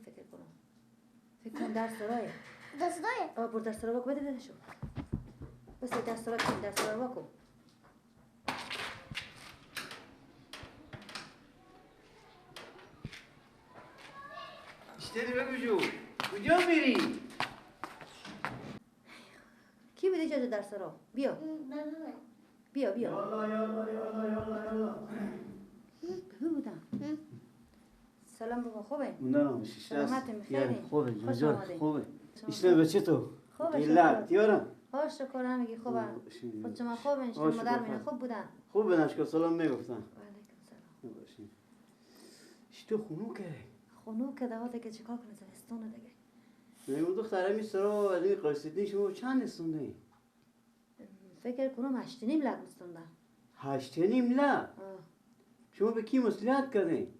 فکر کنم. فکر کنم در سرایه. در سرایه؟ بر در سرای واکو بده شو. بس در سرای واکو. اشتری بگو جو. کجا میری؟ کی بده جا در سرا؟ بیا. بیا. یالا. بودم. سلام بابا خوبه؟ موندم سلامت میخیری؟ خوبه خوش جان آمدی. خوبه. اشتری بچه تو؟ خوبه گیلک تیارم. شکر همگی خوبه. خود شما خوبه؟ شما مادر من خوب بودن؟ خوب بودن شکر سلام میگفتن. علیکم سلام. باشین. اشتو خنوکه. خنوکه دواته که چیکار کنه زمستونه دیگه. اون دختره می سرا از این قاصدین شما چند استونده؟ فکر کنم 8.5 لک استوندن. 8.5 لک؟ شما به کی مسئولیت کردین؟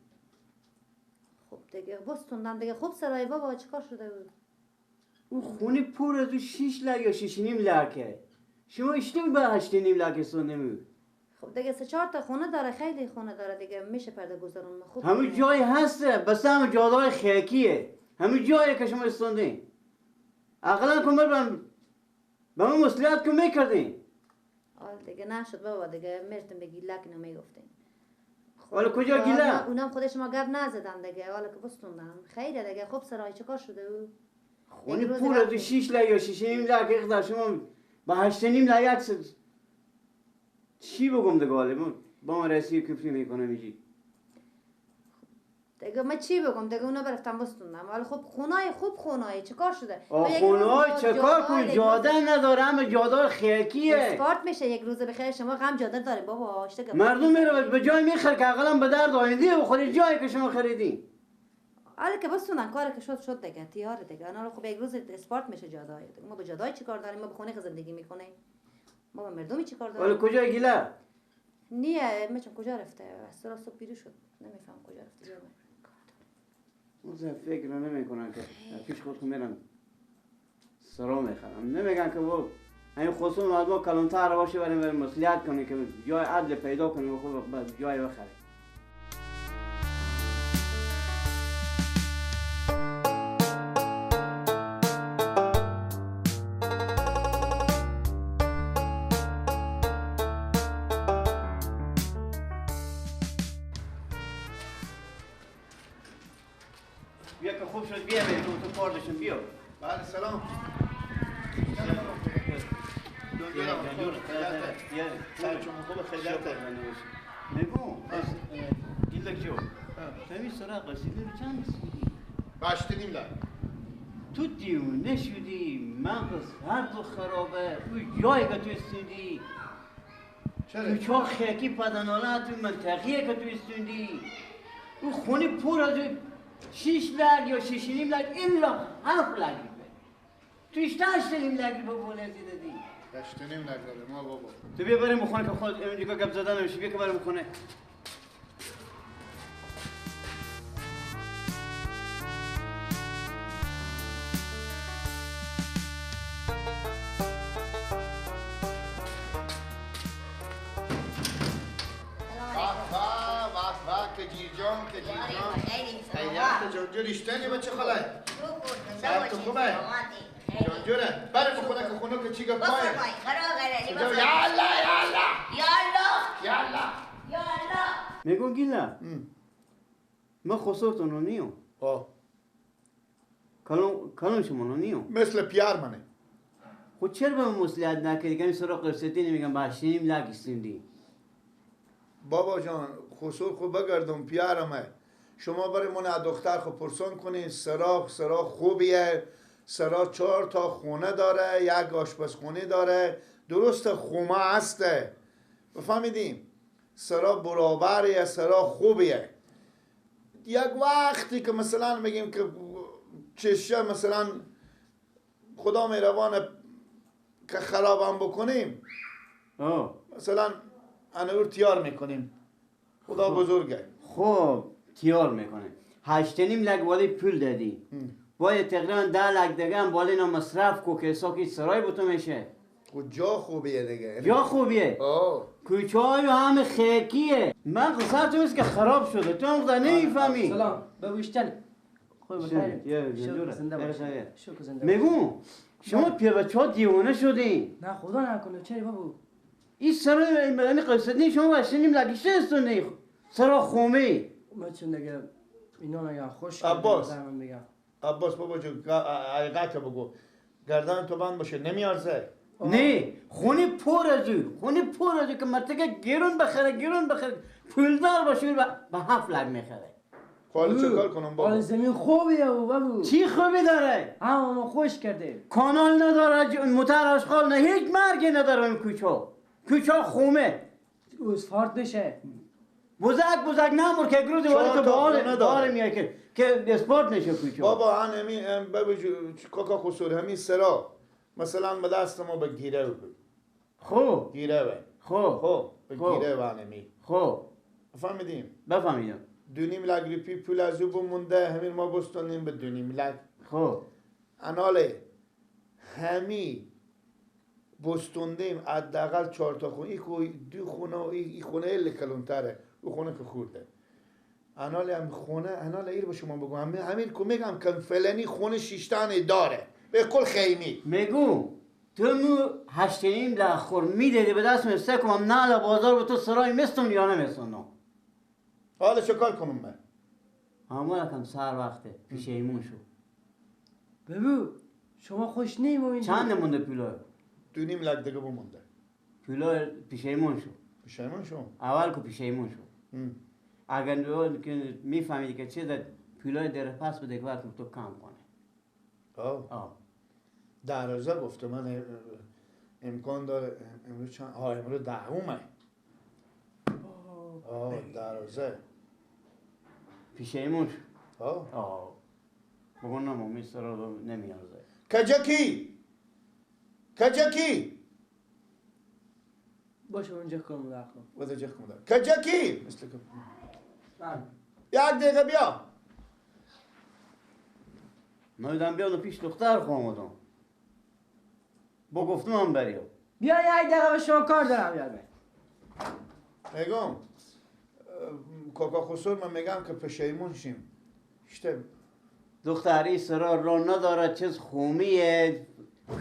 خب دیگه بستوندم دیگه. خوب سرای بابا چیکار شده بود؟ اون خونه پر از 6 لک یا 6.5 لکه. شما اشتباه به 8.5 لک استونده می؟ خب دیگه 3-4 تا خونه داره، خیلی خونه داره دیگه، میشه پرده گذارون. خوب همه جای هسته بس همه جادای خیکیه. همه جایی که شما استوندین. اقلا کمر به من مسئولیت که میکردین. دیگه نشد بابا دیگه مرتم به گیلک نمیگفتین. حالا کجا گیلک؟ اونم خودش ما گپ نزدن دیگه، حالا که بستوندم خیلی دیگه. خوب سرای چیکار شده بود؟ خونه پول از 6 لک یا 6.5 لک اقدر شما با 8.5 لک چی بگم دیگه حالا با من رسی کفری میکنم میجی دیگه من چی بگم دیگه اونو برفتم بستوندم. حالا خب خونای چیکار شده؟ خونای چیکار کنی؟ جاده نداره، همه جاده خیکیه. اسپارت میشه یک روز بخیر. شما غم جاده داره بابا. مردم میره به جای میخره که اقلا به درد آینده بخوری جایی که شما خریدین. حالا که بستوندن کاری که شد دیگه تیاره دیگه. انا خب یک روز اسپارت میشه جاده. ما به جاده چیکار داریم؟ ما به خونه زندگی میکنیم. ما به مردمی چیکار داریم؟ حالا کجا گیله؟ نیه میچم کجا رفته؟ از صبح بیرون شد. نمیفهم کجا رفته. موزه فکر نمی کنن که پیش خودتون میرن سرا میخرم. نمیگن که با این خصوص مردم کلانتر باشه بریم مسئولیت کنیم که جای عدل پیدا کنیم و خود جای بخریم. بیا که خوب شد بیا بریم تو پاردشون بیا. بله سلام. شما خوب خیلیت نگو گیلک جو تاوی سرا قصیده رو چند سودی؟ 8.5 لک. تو دیونه شدی، مغز هر دو خرابه. اوی جایی که تو استوندی تو چا خیکی پدناله تو منطقیه که تو استوندی. او خونه پر از 6 لک یا 6.5 لک الا 7 لک بیبه. تو اشته 8.5 لک با بوله زیده 8.5 لک داره ما بابا. تو بیا بریم خونه که خود این دیگه گپ زدن نمیشه. بیا که بریم خونه. که جیرجان خیلیت جانجور اشتنی بچه خلای سبت خوبه جانجوره برای بخونه که خونه که چی گفت پایه یالا میگو گیله ما خسورتون رو نیو کلون شما رو نیو مثل پیار منه. خود چرا به من مسئولیت نکردی که این سرا قرصتی نمیگم با 8.5 لک استوندی؟ بابا جان خسور خوب بگردم پیارمه. شما برای من دختر خود پرسان کنید. سرا خوبیه. سرا 4 تا خونه داره، 1 آشپزخونه داره. درست خومه هسته. بفهمیدیم؟ سرا برابریه، سرا خوبیه. یک وقتی که مثلا میگیم که چشه مثلا خدا مهربانه که خرابم بکنیم مثلا انور تیار میکنیم. خدا بزرگه. خب تیار میکنه 8.5 لک والی پول دادی باید تقریبا 10 لک دیگه هم بالا اینا مصرف کو که ساکی سرای بتو میشه. خود جا خوبیه دیگه. جا خوبیه کوچه های همه خیکیه. من قصر تو میست که خراب شده تو هم خدا نمیفهمی. سلام ببوشتن خوب بخیر. شکر زنده باشی. شکر زنده باشی. میگم شما پیر بچه ها دیوانه شدین. نه خدا نکنه چرا بابو؟ این سرا این قصدی شما وشنیم لگیشه استونی سرا خومه. من چون دیگه اینا نگم خوش عباس. من میگم. عباس بابا جو حقیقت بگو گردن تو بند باشه نمیارزه. نه خونی پر ازو که مرتگه گیرون بخره پولدار باشه به 7 لک میخره. حالا چه کار کنم بابا؟ زمین خوبیه بابو. چی خوبی داره؟ همون خوش کرده. کانال نداره موتر اشغال نه هیچ مرگی نداره این کوچه خومه. اسفارت بشه. بزرگ نمور که گروه دیواری که بار میاد که اسپورت نشه کوچه. بابا همین بابا کاکا خسور همین سرا مثلا به دست ما به گیره بود. خب گیره به. خب به گیره و همین. خب فهمیدیم؟ بفهمیدم. 2.5 لک روپی پول از او بمونده همین ما بستانیم به 2.5 لک. خب اناله همی بستوندیم حداقل 4 تا خونه دو خونه این خونه ال کلونتره او خونه که خورده اناله هم خونه اناله ایر به شما بگم همین که میگم که فلانی خونه 6 تانه داره به کل خیمی میگو تو مو 8.5 لک خور میدادی به دست مسته کنم نه بازار به تو سرای مستون یا نمیستون. حالا چه کار کنم من؟ همون رکم سر وقته پیشیمون شو. ببو شما خوش نیمونید. چند مونده پولای؟ 2.5 لک دیگه بمونده. پولای پیشیمون شو. پیشیمون شو؟ اول که پیشیمون شو. اگر که میفهمیدی که چیز پولای در پس بده که وقت تو کم کنه. در روزه گفته من امکان داره امروز چند امروز 10 در روزه پیشیمون شو. بگو نمو سرا رو نمیارزه. کجاکی باشه اونجا کنم داخل. واسه جه کنم کجاکی مثل که یک دقیقه بیا. من بیام پیش دختر خواهم با گفتم هم بریم. بیا یک دقیقه به شما کار دارم یاد میگم کاکا خسور من میگم که پشیمون شیم. شته دختری سرا را نداره چیز خومیه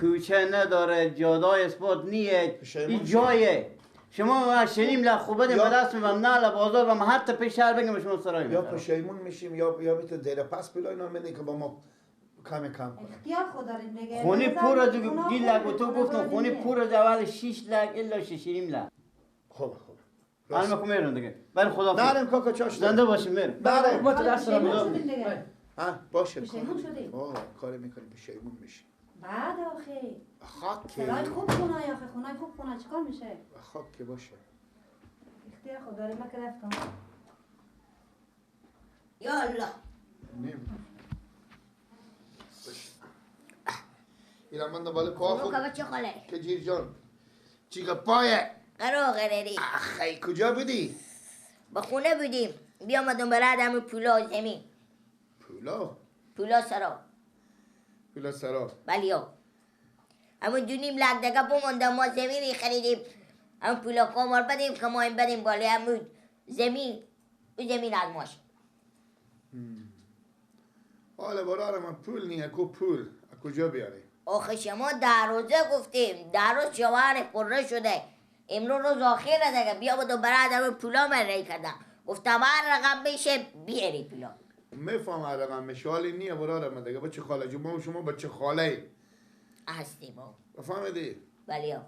کوچه نداره جادای اثبات نیه این جایه شما 8.5 لک خوبه دیم به دست میبم نه بازار و حتی پیش شهر بگم شما سرای میبرم یا پشیمون میشیم یا میتونه دیر پس بلای نامنی که با ما کم کنیم اختیار خود داریم دیگه. خونی پر از گیلک و تو گفتم خونی پر از اول 6 لک الا 6.5 لک. خوبه الان میخوام میرم دیگه برای خدا نرم کاکا چاش زنده باشیم میرم. بله با تو دست رو باشه پشیمون شدیم. کاری میکنیم پشیمون میشیم. بعد آخه خاک سرای خوب خونه آخه خونه خوب خونه چیکار میشه؟ خاک که باشه. اختیار خود داریم. من که رفتم. یا الله. اینا من دنبال پا خود. که بچه خاله که جیر جان. چیگه پایه. قراری خیلی کجا بودی؟ با خونه بودیم بیامدم برای همه پولا زمین. پولا سرا بلی ها همون 2.5 لک دیگه بماندم ما زمینی خریدیم همون پولا کامار بدیم که ما این بدیم بالی همون زمین از ماش. حالا برای من پول نیه کو پول کجا بیاری؟ آخه شما در روزه گفتیم در روز شوهر پره شده امروز روز آخره دیگه بیا بودو برای همون پولا من ری کردم گفتم هر رقم بشه بیاری پولا. میفهم هر رقم میشه حالی نیه برای من دیگه بچه خاله جو شما بچه خاله هستیم ها فهمیدی؟ بلی ها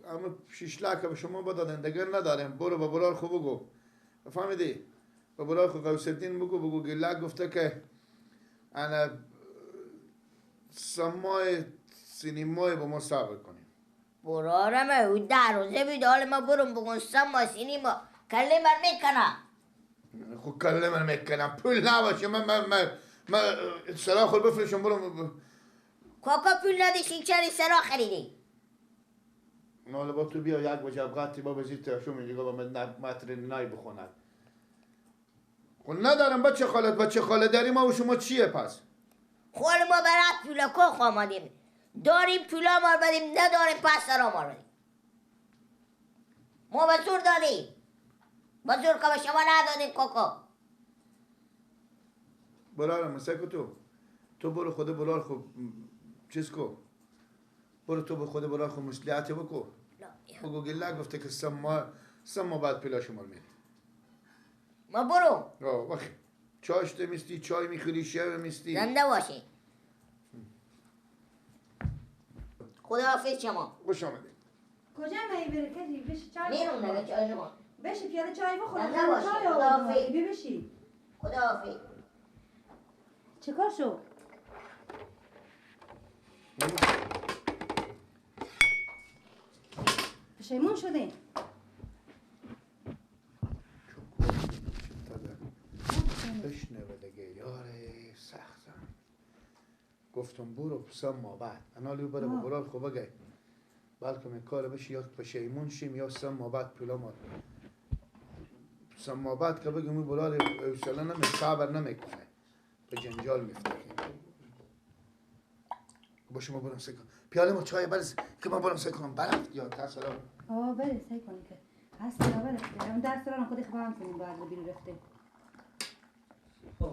اما 6 لک به شما بدادن دیگه نداریم برو با برار خوب بگو فهمیدی؟ با برار خوب غوث الدین بگو گیلک گفته که انا سمای سینمای با ما صبر کنیم برارم او در روزه بیده حال ما برم بگن سما سینما کله من میکنم خب کله من میکنم پول نباشه من سرا خود بفرشم برم کاکا پول نداشتین چرا سرا خریدی؟ حالا با تو بیا یک بجه قطعی با بزید ترشو میگه با من متر نای بخونن خب ندارم بچه خاله داریم ما و شما چیه پس؟ خال ما برات پولا که آمدیم داریم پولا مار بدیم نداریم پس سرا مار بدیم ما به زور دادیم به زور که به شما ندادیم کاکا برارم مسکو تو برو خود برار خب چیز کو برو تو به خود برار خب مسئولیت بکو بگو گیلک گفته که سه ماه بعد پلا شما میره ما برو وقتی چاشته میستی چای میخوری شب میستی زنده باشی خداحافظ شما خوش آمده کجا می بره کسی بشی چای میرم نگه چای شما بشی پیاده چای بخور زنده باشی. چای خداحافظ. آوردم بشی خداحافظ چه کار شو پشیمون شدین بشنوه دیگه یاره سختم گفتم برو 3 ماه بعد انا لیو بره برار خب بگه بلکه من کار بشه یا پشیمون شیم یا 3 ماه بعد پولا ما 3 ماه بعد که بگم برار اوصله نمی صبر نمیکنه به جنجال میفته باشه ما برم سکن پیاله ما چای برس که ما برم سکن برفت یا تسلام بله سعی کنی که هست یا بله اون دست را خودی خواهم کنیم بعد بیرو رفته